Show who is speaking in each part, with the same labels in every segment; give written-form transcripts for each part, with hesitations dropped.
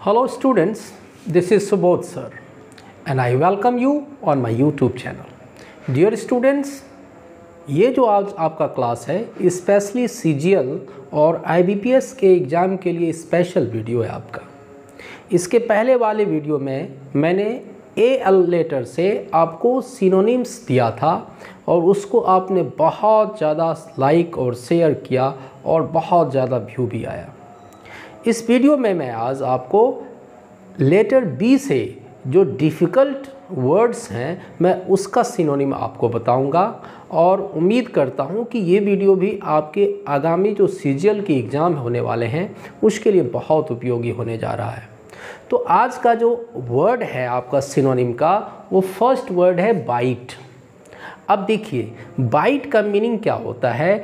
Speaker 1: Hello students, this is Subodh sir and I welcome you on my YouTube channel. Dear students, ये जो आज आपका class है specially CGL और IBPS के एग्ज़ाम के लिए स्पेशल वीडियो है आपका। इसके पहले वाले वीडियो में मैंने AL लेटर से आपको सिनोनिम्स दिया था और उसको आपने बहुत ज़्यादा लाइक और शेयर किया और बहुत ज़्यादा व्यू भी आया। इस वीडियो में मैं आज आपको लेटर B से जो डिफ़िकल्ट वर्ड्स हैं मैं उसका सिनोनिम आपको बताऊंगा और उम्मीद करता हूं कि ये वीडियो भी आपके आगामी जो CGL के एग्ज़ाम होने वाले हैं उसके लिए बहुत उपयोगी होने जा रहा है। तो आज का जो वर्ड है आपका सिनोनिम का वो फर्स्ट वर्ड है बाइट। अब देखिए बाइट का मीनिंग क्या होता है,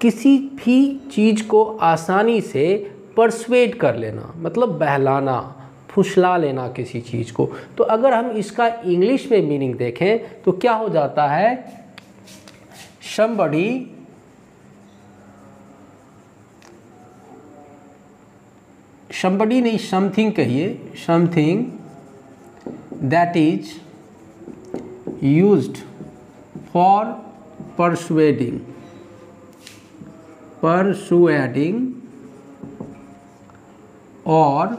Speaker 1: किसी भी चीज़ को आसानी से परसुएड कर लेना, मतलब बहलाना, फुसला लेना किसी चीज़ को। तो अगर हम इसका इंग्लिश में मीनिंग देखें तो क्या हो जाता है, somebody नहीं समथिंग कहिए, something that is used for persuading और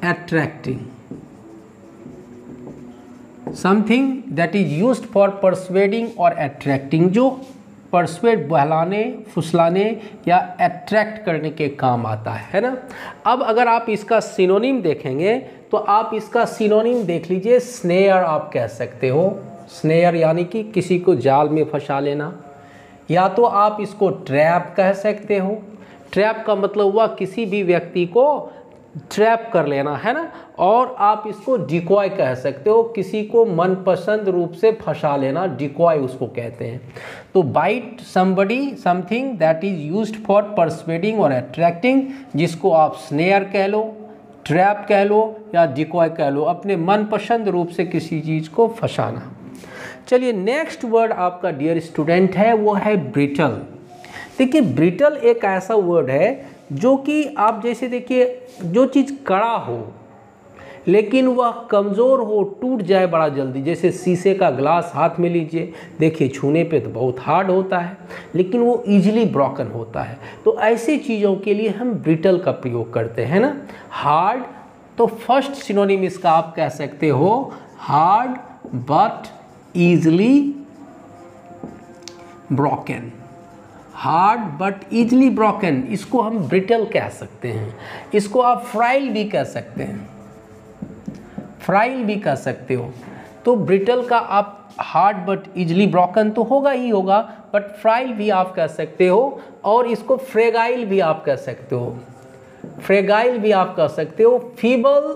Speaker 1: attracting, something that is used for persuading or attracting, जो परसुएड बहलाने, फुसलाने या अट्रैक्ट करने के काम आता है ना। अब अगर आप इसका सिनोनिम देखेंगे तो आप इसका सिनोनिम देख लीजिए, स्नेयर आप कह सकते हो। स्नेयर यानी कि किसी को जाल में फंसा लेना, या तो आप इसको ट्रैप कह सकते हो। ट्रैप का मतलब हुआ किसी भी व्यक्ति को ट्रैप कर लेना, है ना। और आप इसको डिकॉय कह सकते हो, किसी को मनपसंद रूप से फंसा लेना, डिकॉय उसको कहते हैं। तो bait somebody something that is used for persuading और अट्रैक्टिंग, जिसको आप स्नेयर कह लो, ट्रैप कह लो या डिकॉय कह लो, अपने मनपसंद रूप से किसी चीज़ को फंसाना। चलिए नेक्स्ट वर्ड आपका डियर स्टूडेंट है वो है ब्रिटल। देखिए ब्रिटल एक ऐसा वर्ड है जो कि आप जैसे देखिए जो चीज़ कड़ा हो लेकिन वह कमज़ोर हो, टूट जाए बड़ा जल्दी, जैसे शीशे का ग्लास हाथ में लीजिए, देखिए छूने पे तो बहुत हार्ड होता है लेकिन वो इजीली ब्रोकन होता है। तो ऐसी चीज़ों के लिए हम ब्रिटल का प्रयोग करते हैं ना। हार्ड, तो फर्स्ट सिनोनिम इसका आप कह सकते हो hard but easily broken. Hard but easily broken, इसको हम ब्रिटल कह सकते हैं। इसको आप फ्राइल भी कह सकते हैं, फ्राइल भी कह सकते हो। तो ब्रिटल का आप हार्ड बट ईजली ब्रोकन तो होगा ही होगा, बट फ्राइल भी आप कह सकते हो। और इसको फ्रेगाइल भी आप कह सकते हो, फ्रेगाइल भी आप कह सकते हो। फीबल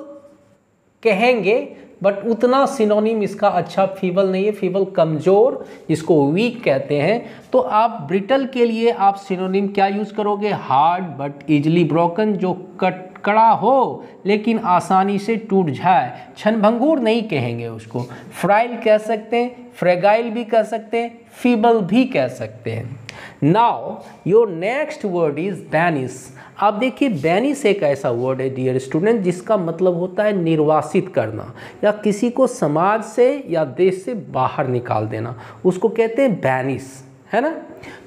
Speaker 1: कहेंगे बट उतना सिनोनिम इसका अच्छा फीबल नहीं है, फीबल कमज़ोर, जिसको वीक कहते हैं। तो आप ब्रिटल के लिए आप सिनोनिम क्या यूज़ करोगे, हार्ड बट इजली ब्रोकन, जो कड़ा हो लेकिन आसानी से टूट जाए, क्षणभंगुर नहीं कहेंगे उसको। फ्राइल कह सकते हैं, फ्रेगाइल भी कह सकते हैं, फीबल भी कह सकते हैं। Now your next word is banish. आप देखिए बैनिश एक ऐसा वर्ड है डियर स्टूडेंट जिसका मतलब होता है निर्वासित करना या किसी को समाज से या देश से बाहर निकाल देना, उसको कहते हैं बैनिश, है ना।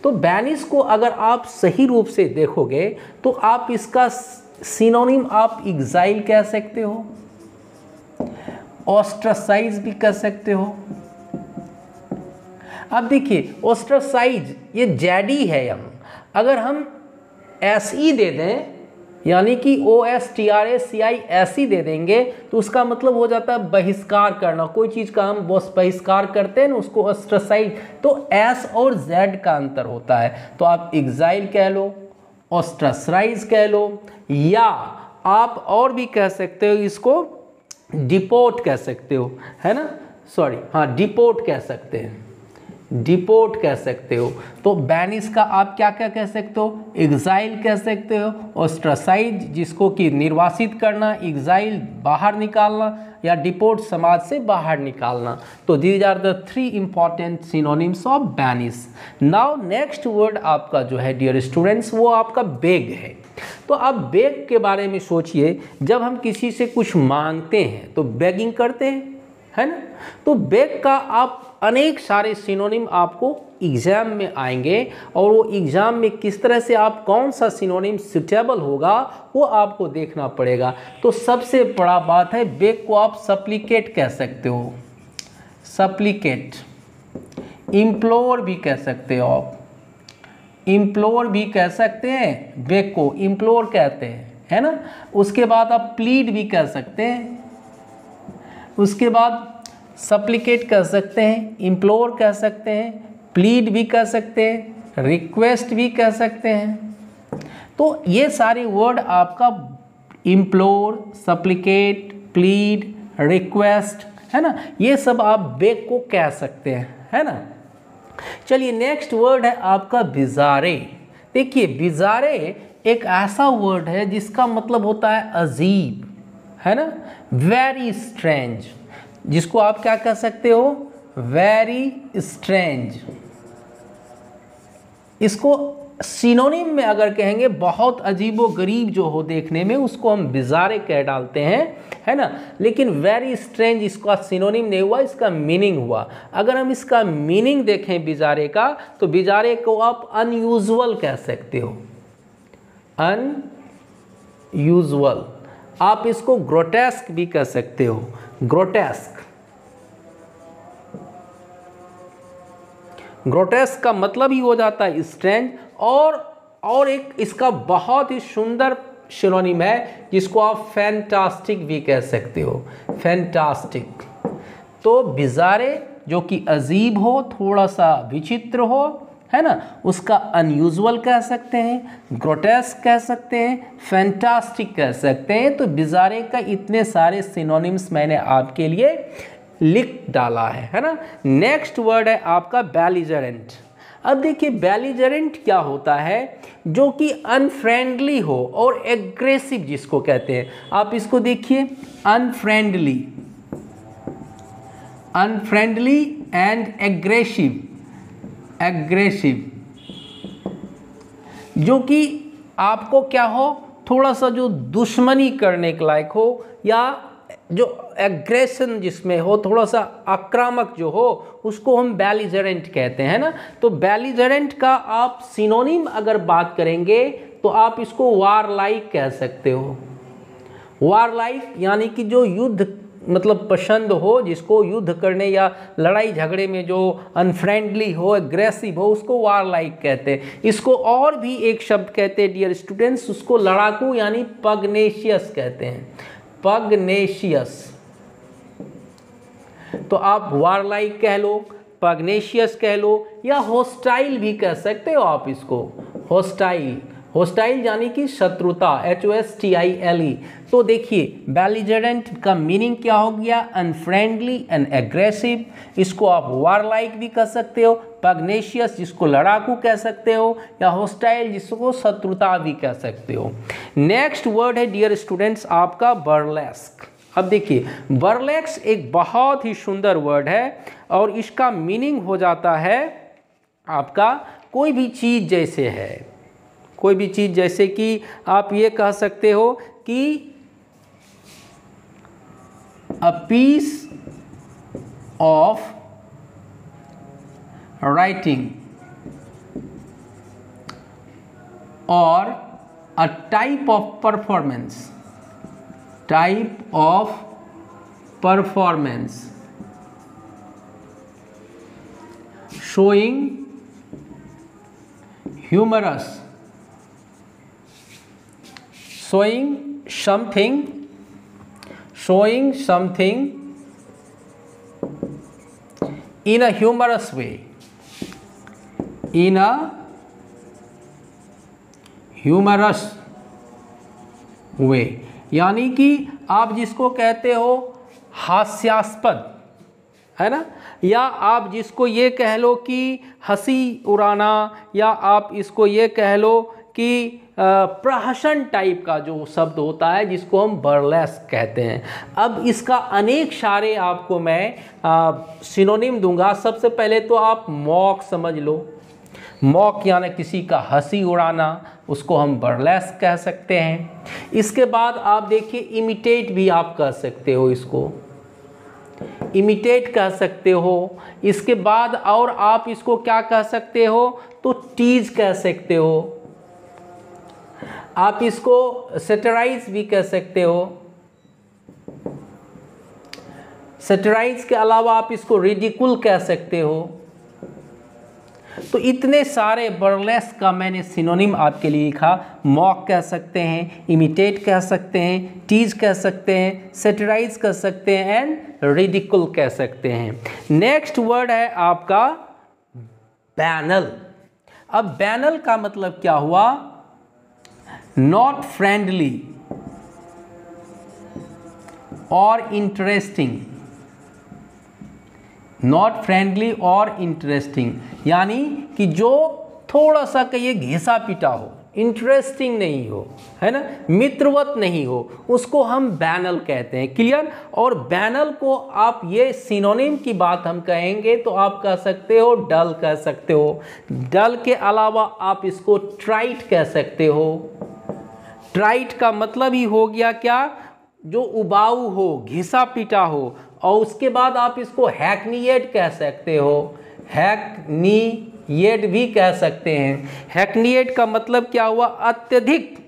Speaker 1: तो बैनिश को अगर आप सही रूप से देखोगे तो आप इसका सिनोनिम आप एग्जाइल कह सकते हो, ऑस्ट्रासाइज भी कह सकते हो। अब देखिए ऑस्ट्रासाइज ये जेडी है, यहाँ अगर हम SE दे दें यानी कि OSTRACI ऐसी दे देंगे तो उसका मतलब हो जाता है बहिष्कार करना। कोई चीज़ का हम बहिष्कार करते हैं ना, उसको ऑस्ट्रासाइज। तो S और Z का अंतर होता है, तो आप एग्जाइल कह लो, ऑस्ट्रासाइज कह लो, या आप और भी कह सकते हो, इसको डिपोर्ट कह सकते हो, है ना। सॉरी, हाँ डिपोर्ट कह सकते हैं, डिपोर्ट कह सकते हो। तो बैनिश का आप क्या क्या कह सकते हो, एग्जाइल कह सकते हो, ऑस्ट्रासाइज जिसको कि निर्वासित करना, एग्जाइल बाहर निकालना, या डिपोर्ट समाज से बाहर निकालना। तो these are the 3 important synonyms of banish. Now next word आपका जो है डियर स्टूडेंट्स वो आपका बेग है। तो अब बेग के बारे में सोचिए, जब हम किसी से कुछ मांगते हैं तो बेगिंग करते हैं, है ना। तो बेग का आप अनेक सारे सिनोनिम आपको एग्जाम में आएंगे और वो एग्जाम में किस तरह से आप कौन सा सिनोनिम सुटेबल होगा वो आपको देखना पड़ेगा। तो सबसे बड़ा बात है, बेग को आप सप्लिकेट कह सकते हो, सप्लिकेट, इम्प्लोर भी कह सकते हो आप, इम्प्लोर भी कह सकते हैं, बेग को इम्प्लोर कहते हैं, है ना। उसके बाद आप प्लीड भी कह सकते हैं, उसके बाद सप्लिकेट कह सकते हैं, इम्प्लोर कह सकते हैं, प्लीड भी कह सकते हैं, रिक्वेस्ट भी कह सकते हैं। तो ये सारे वर्ड आपका इम्प्लोर, सप्लिकेट, प्लीड, रिक्वेस्ट, है ना, ये सब आप बेग को कह सकते हैं, है ना। चलिए नेक्स्ट वर्ड है आपका बिजारे। देखिए बिजारे एक ऐसा वर्ड है जिसका मतलब होता है अजीब, है ना, वेरी स्ट्रेंज, जिसको आप क्या कह सकते हो, वेरी स्ट्रेंज। इसको सिनोनिम में अगर कहेंगे बहुत अजीबो गरीब जो हो देखने में, उसको हम बिजारे कह डालते हैं, है ना। लेकिन वेरी स्ट्रेंज इसका सिनोनिम नहीं हुआ, इसका मीनिंग हुआ। अगर हम इसका मीनिंग देखें बिजारे का, तो बिजारे को आप अनयूजुअल कह सकते हो, अनयूजुअल। आप इसको ग्रोटेस्क भी कह सकते हो, ग्रोटेस्क। ग्रोटेस्क का मतलब ही हो जाता है स्ट्रेंज। और एक इसका बहुत ही सुंदर सिनोनिम है जिसको आप फैंटास्टिक भी कह सकते हो, फैंटास्टिक। तो बिजारे जो कि अजीब हो, थोड़ा सा विचित्र हो, है ना, उसका अनयूजुअल कह सकते हैं, ग्रोटेस्क कह सकते हैं, फैंटास्टिक कह सकते हैं। तो बिजारे का इतने सारे सिनोनिम्स मैंने आपके लिए लिख डाला है ना। नेक्स्ट वर्ड है आपका बेलिजरेंट। अब देखिए बेलिजरेंट क्या होता है, जो कि अनफ्रेंडली हो और एग्रेसिव जिसको कहते हैं। आप इसको देखिए, unfriendly, unfriendly and aggressive, aggressive, जो कि आपको क्या हो, थोड़ा सा जो दुश्मनी करने के लायक हो, या जो एग्रेशन जिसमें हो, थोड़ा सा आक्रामक जो हो, उसको हम बेलिजरेंट कहते हैं ना। तो बेलिजरेंट का आप सिनोनिम अगर बात करेंगे तो आप इसको वारलाइक कह सकते हो। वारलाइक यानी कि जो युद्ध मतलब पसंद हो, जिसको युद्ध करने या लड़ाई झगड़े में जो अनफ्रेंडली हो, एग्रेसिव हो, उसको वारलाइक कहते हैं। इसको और भी एक शब्द कहते हैं डियर स्टूडेंट्स, उसको लड़ाकू यानी पगनेशियस कहते हैं, पगनेशियस। तो आप वारलाइक कह लो, पगनेशियस कह लो, या होस्टाइल भी कह सकते हो आप इसको, होस्टाइल। होस्टाइल यानी कि शत्रुता, HOSTILE। तो देखिए बेलिजरेंट का मीनिंग क्या हो गया, अनफ्रेंडली एंड एग्रेसिव। इसको आप वारलाइक भी कह सकते हो, पगनेशियस जिसको लड़ाकू कह सकते हो, या होस्टाइल जिसको शत्रुता भी कह सकते हो। नेक्स्ट वर्ड है डियर स्टूडेंट्स आपका बर्लेस्क। अब देखिए बर्लेस्क एक बहुत ही सुंदर वर्ड है और इसका मीनिंग हो जाता है आपका कोई भी चीज़ जैसे है, कोई भी चीज़ जैसे कि आप ये कह सकते हो कि a piece of writing or a type of performance, type of performance showing humorous, showing something in a humorous way, in a humorous way, यानी कि आप जिसको कहते हो हास्यास्पद, है ना, या आप जिसको ये कह लो कि हंसी उड़ाना, या आप इसको ये कह लो कि प्रहसन टाइप का जो शब्द होता है जिसको हम बर्लेस्क कहते हैं। अब इसका अनेक सारे आपको मैं सिनोनिम दूंगा। सबसे पहले तो आप मॉक समझ लो। मॉक यानी किसी का हंसी उड़ाना, उसको हम बर्लेस्क कह सकते हैं। इसके बाद आप देखिए इमिटेट भी आप कह सकते हो, इसको इमिटेट कह सकते हो। इसके बाद और आप इसको क्या कह सकते हो, तो टीज कह सकते हो। आप इसको सैटिराइज भी कह सकते हो। सैटिराइज के अलावा आप इसको रिडिकुल कह सकते हो। तो इतने सारे बर्लेस्क का मैंने सिनोनिम आपके लिए लिखा। मॉक कह सकते हैं, इमिटेट कह सकते हैं, टीज कह सकते हैं, सैटिराइज कह सकते हैं एंड रिडिकुल कह सकते हैं। नेक्स्ट वर्ड है आपका बैनल। अब बैनल का मतलब क्या हुआ, नॉट फ्रेंडली और इंटरेस्टिंग। नॉट फ्रेंडली और इंटरेस्टिंग यानी कि जो थोड़ा सा कहिए घिसा पिटा हो, इंटरेस्टिंग नहीं हो, है ना, मित्रवत नहीं हो, उसको हम बैनल कहते हैं। क्लियर। और बैनल को आप ये सिनोनिम की बात हम कहेंगे तो आप कह सकते हो डल कह सकते हो। डल के अलावा आप इसको ट्राइट कह सकते हो। ट्राइट का मतलब ही हो गया क्या, जो उबाऊ हो, घिसा पिटा हो। और उसके बाद आप इसको हैकनिएट कह सकते हो, हैकनिएट भी कह सकते हैं। हैकनिएट का मतलब क्या हुआ, अत्यधिक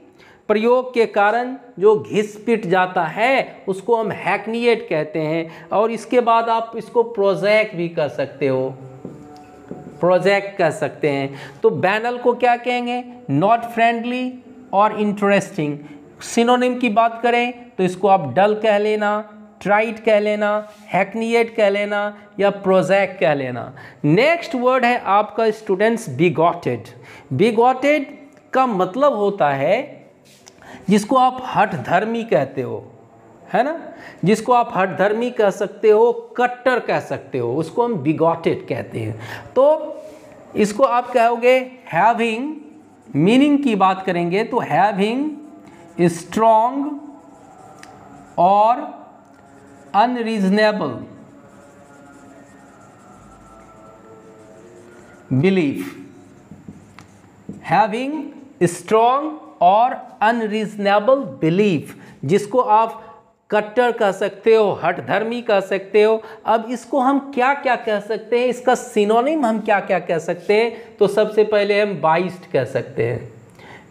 Speaker 1: प्रयोग के कारण जो घिस पिट जाता है उसको हम हैकनिएट कहते हैं। और इसके बाद आप इसको प्रोजैक भी कह सकते हो, प्रोजेक्ट कह सकते हैं। तो बैनल को क्या कहेंगे, नॉट फ्रेंडली और इंटरेस्टिंग। सिनोनिम की बात करें तो इसको आप डल कह लेना, ट्राइट कह लेना, हैकनिएट कह लेना या प्रोजैक कह लेना। नेक्स्ट वर्ड है आपका स्टूडेंट्स बिगॉटेड। बिगॉटेड का मतलब होता है जिसको आप हठधर्मी कहते हो, है ना, जिसको आप हठधर्मी कह सकते हो, कट्टर कह सकते हो, उसको हम बिगॉटेड कहते हैं। तो इसको आप कहोगे हैविंग, मीनिंग की बात करेंगे तो हैविंग स्ट्रॉन्ग और अनरीजनेबल बिलीफ। हैविंग स्ट्रॉन्ग और अनरीजनेबल बिलीफ, जिसको आप कट्टर कह सकते हो, हठधर्मी कह सकते हो। अब इसको हम क्या क्या कह सकते हैं, इसका सिनोनिम हम क्या क्या कह सकते हैं, तो सबसे पहले हम बाइस्ड कह सकते हैं,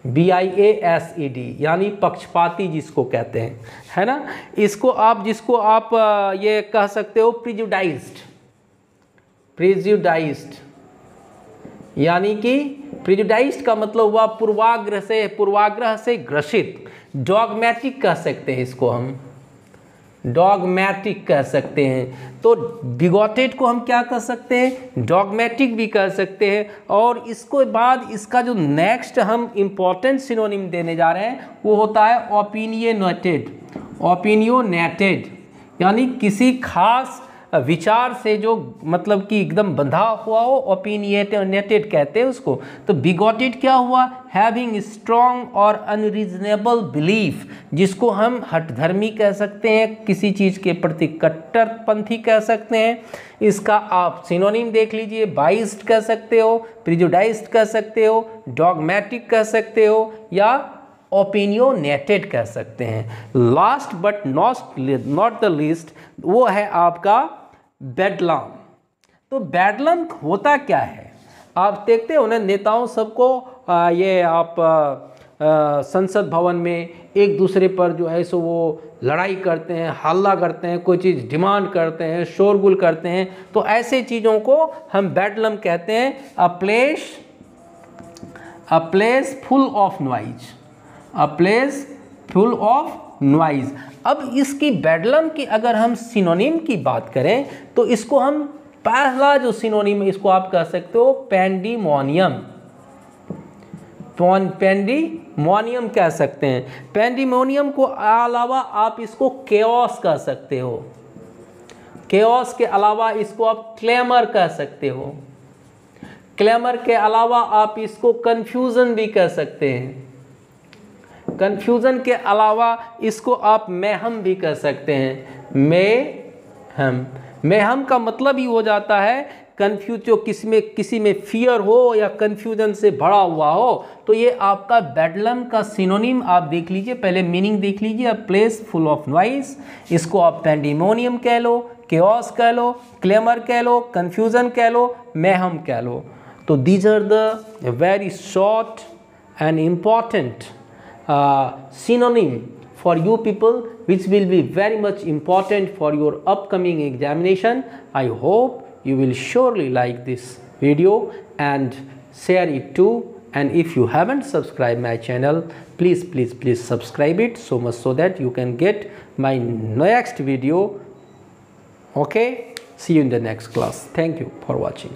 Speaker 1: BIASED यानी पक्षपाती जिसको कहते हैं, है ना। इसको आप, जिसको आप ये कह सकते हो प्रिजुडाइज्ड। प्रिजुडाइज्ड यानी कि प्रिजुडाइज्ड का मतलब हुआ पूर्वाग्रह से ग्रसित। डॉगमेटिक कह सकते हैं इसको हम, डॉगमेटिक कह सकते हैं। तो बिगॉटेड को हम क्या कह सकते हैं, डॉगमेटिक भी कह सकते हैं। और इसको बाद इसका जो नेक्स्ट हम इम्पोर्टेंट सिनोनिम देने जा रहे हैं वो होता है ओपिनियनेटेड। ओपिनियनेटेड यानी किसी खास विचार से जो मतलब कि एकदम बंधा हुआ हो, ओपिनियनेटेड कहते हैं उसको। तो बिगॉटेड क्या हुआ, हैविंग स्ट्रॉन्ग और अनरीजनेबल बिलीफ, जिसको हम हठधर्मी कह सकते हैं, किसी चीज़ के प्रति कट्टरपंथी कह सकते हैं। इसका आप सिनोनिम देख लीजिए, बाइस्ड कह सकते हो, प्रिजुडाइज्ड कह सकते हो, डॉगमेटिक कह सकते हो या ओपिनियनेटेड कह सकते हैं। Last but not the least वो है आपका बेडलम। तो बेडलम होता क्या है, आप देखते हो ना, नेताओं सबको ये आप संसद भवन में एक दूसरे पर जो है सो वो लड़ाई करते हैं, हल्ला करते हैं, कोई चीज़ डिमांड करते हैं, शोरगुल करते हैं। तो ऐसे चीज़ों को हम बेडलम कहते हैं। A place full of noise, a place full of noise. अब इसकी बेडलम की अगर हम सिनोनिम की बात करें तो इसको हम, पहला जो सिनोनिम है इसको आप कह सकते हो पेंडिमोनियम। पेंडिमोनियम कह सकते हैं। पेंडिमोनियम को अलावा आप इसको केओस कह सकते हो। केओस के अलावा इसको आप क्लेमर कह सकते हो। क्लेमर के अलावा आप इसको कन्फ्यूज़न भी कह सकते हैं। कन्फ्यूज़न के अलावा इसको आप मेहम भी कह सकते हैं। मेहम का मतलब ही हो जाता है कंफ्यूज जो किसी में फियर हो या कंफ्यूजन से भरा हुआ हो, तो ये आपका बेडलम का सिनोनिम आप देख लीजिए, पहले मीनिंग देख लीजिए। A place full of noise, इसको आप पेंडिमोनियम कह लो, केओस कह लो, क्लेमर कह लो, कंफ्यूजन कह लो, मैहम कह लो। तो these are the very short and important synonym for you people, which will be very much important for your upcoming examination. I hope you will surely like this video and share it too. And if you haven't subscribed my channel, please subscribe it so much so that you can get my next video. Okay, see you in the next class. Thank you for watching.